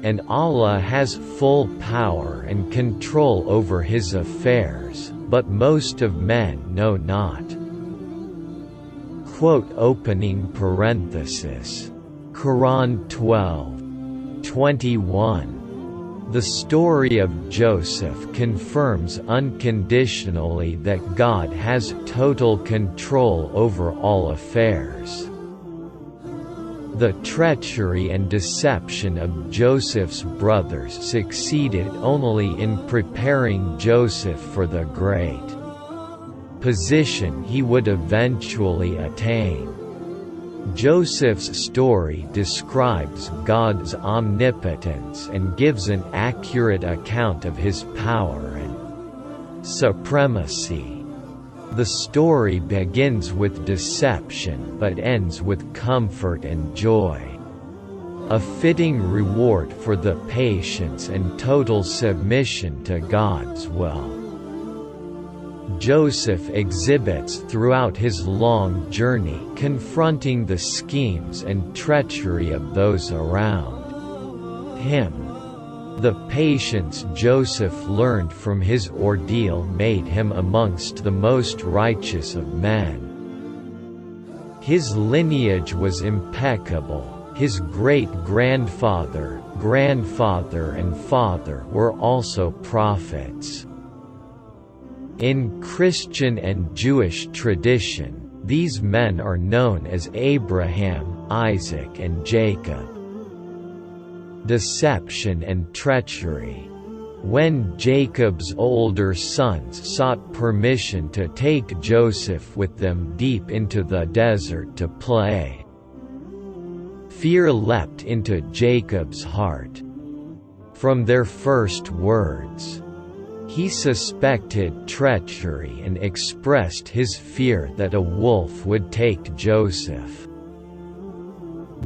and Allah has full power and control over His affairs, but most of men know not. Opening parenthesis. Quran 12:21. The story of Joseph confirms unconditionally that God has total control over all affairs. The treachery and deception of Joseph's brothers succeeded only in preparing Joseph for the great position he would eventually attain. Joseph's story describes God's omnipotence and gives an accurate account of His power and supremacy. The story begins with deception but ends with comfort and joy. A fitting reward for the patience and total submission to God's will. Joseph exhibits throughout his long journey confronting the schemes and treachery of those around him. The patience Joseph learned from his ordeal made him amongst the most righteous of men. His lineage was impeccable. His great-grandfather, grandfather and father were also prophets. In Christian and Jewish tradition, these men are known as Abraham, Isaac and Jacob. Deception and treachery. When Jacob's older sons sought permission to take Joseph with them deep into the desert to play, fear leapt into Jacob's heart. From their first words, he suspected treachery and expressed his fear that a wolf would take Joseph.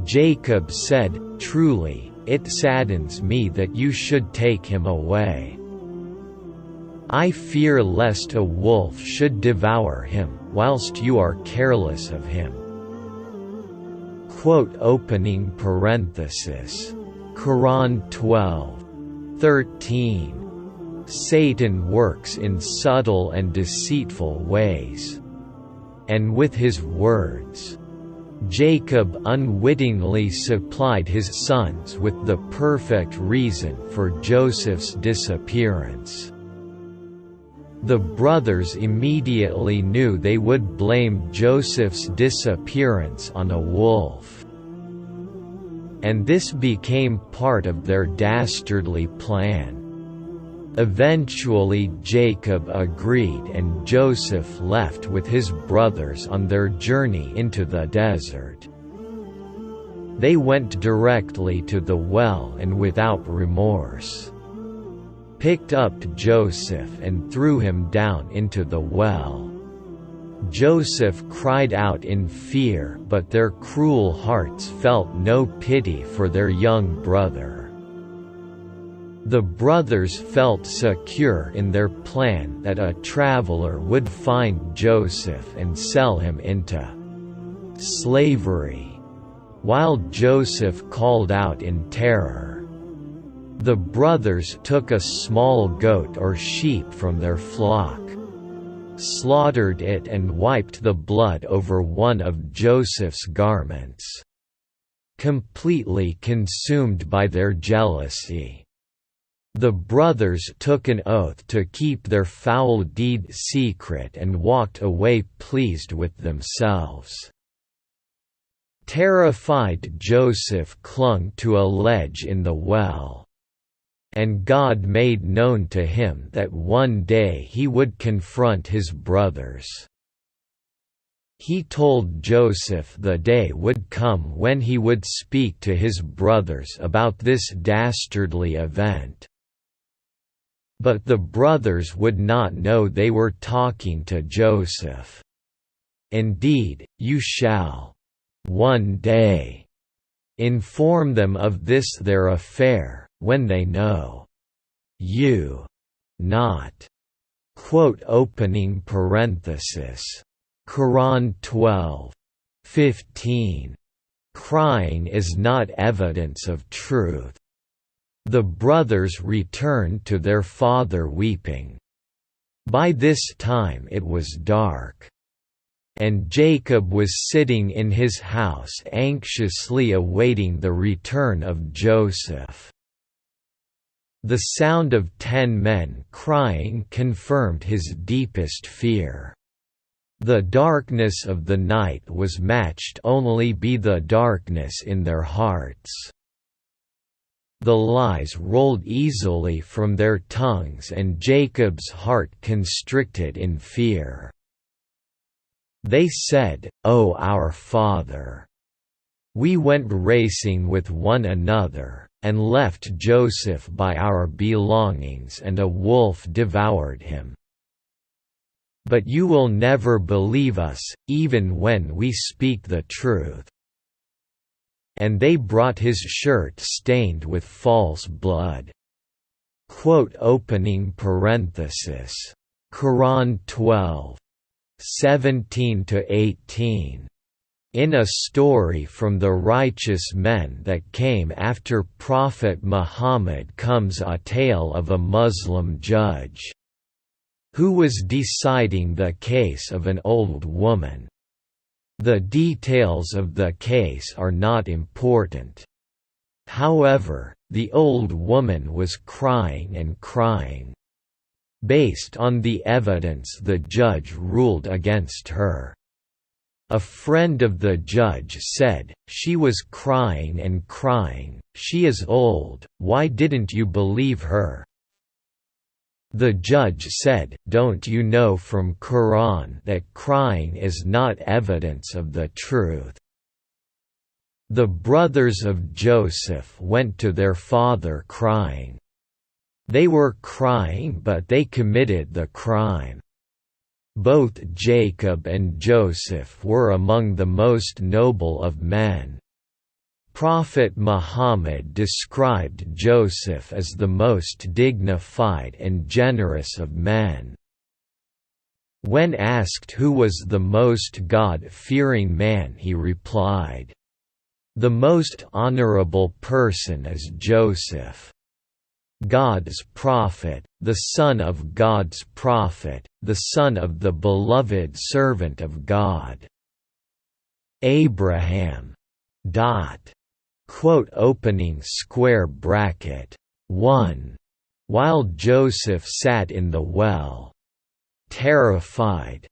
Jacob said, "Truly, it saddens me that you should take him away. I fear lest a wolf should devour him, whilst you are careless of him." Opening parenthesis. Quran 12:13. Satan works in subtle and deceitful ways. And with his words, Jacob unwittingly supplied his sons with the perfect reason for Joseph's disappearance. The brothers immediately knew they would blame Joseph's disappearance on a wolf. And this became part of their dastardly plan. Eventually Jacob agreed and Joseph left with his brothers on their journey into the desert. They went directly to the well and without remorse picked up Joseph and threw him down into the well. Joseph cried out in fear, but their cruel hearts felt no pity for their young brother. The brothers felt secure in their plan that a traveler would find Joseph and sell him into slavery, while Joseph called out in terror. The brothers took a small goat or sheep from their flock, slaughtered it and wiped the blood over one of Joseph's garments. Completely consumed by their jealousy, the brothers took an oath to keep their foul deed secret and walked away pleased with themselves. Terrified, Joseph clung to a ledge in the well. And God made known to him that one day he would confront his brothers. He told Joseph the day would come when he would speak to his brothers about this dastardly event. But the brothers would not know they were talking to Joseph. Indeed, you shall, one day, inform them of this their affair, when they know you not. Opening parenthesis. Quran 12:15. Crying is not evidence of truth. The brothers returned to their father weeping. By this time it was dark, and Jacob was sitting in his house anxiously awaiting the return of Joseph. The sound of 10 men crying confirmed his deepest fear. The darkness of the night was matched only by the darkness in their hearts. The lies rolled easily from their tongues, and Jacob's heart constricted in fear. They said, "O our father! We went racing with one another, and left Joseph by our belongings, and a wolf devoured him. But you will never believe us, even when we speak the truth." And they brought his shirt stained with false blood. Opening parenthesis. Quran 12:17–18. In a story from the righteous men that came after Prophet Muhammad comes a tale of a Muslim judge who was deciding the case of an old woman. The details of the case are not important. However, the old woman was crying and crying. Based on the evidence, the judge ruled against her. A friend of the judge said, "She was crying and crying, she is old, why didn't you believe her?" The judge said, "Don't you know from Quran that crying is not evidence of the truth?" The brothers of Joseph went to their father crying. They were crying, but they committed the crime. Both Jacob and Joseph were among the most noble of men. Prophet Muhammad described Joseph as the most dignified and generous of men. When asked who was the most God-fearing man, he replied, "The most honorable person is Joseph, God's prophet, the son of God's prophet, the son of the beloved servant of God. Abraham. Opening square bracket. 1. While Joseph sat in the well, terrified,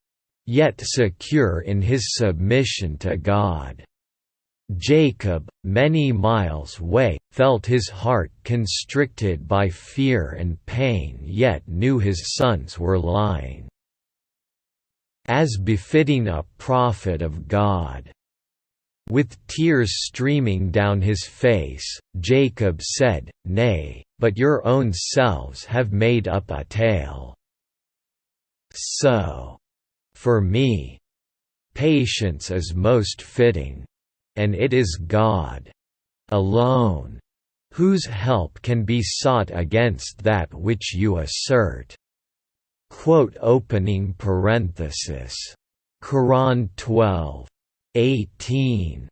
yet secure in his submission to God, Jacob, many miles away, felt his heart constricted by fear and pain, yet knew his sons were lying. As befitting a prophet of God. With tears streaming down his face, Jacob said, "Nay, but your own selves have made up a tale. So, for me, patience is most fitting. And it is God alone whose help can be sought against that which you assert." Opening parenthesis. Quran 12:18.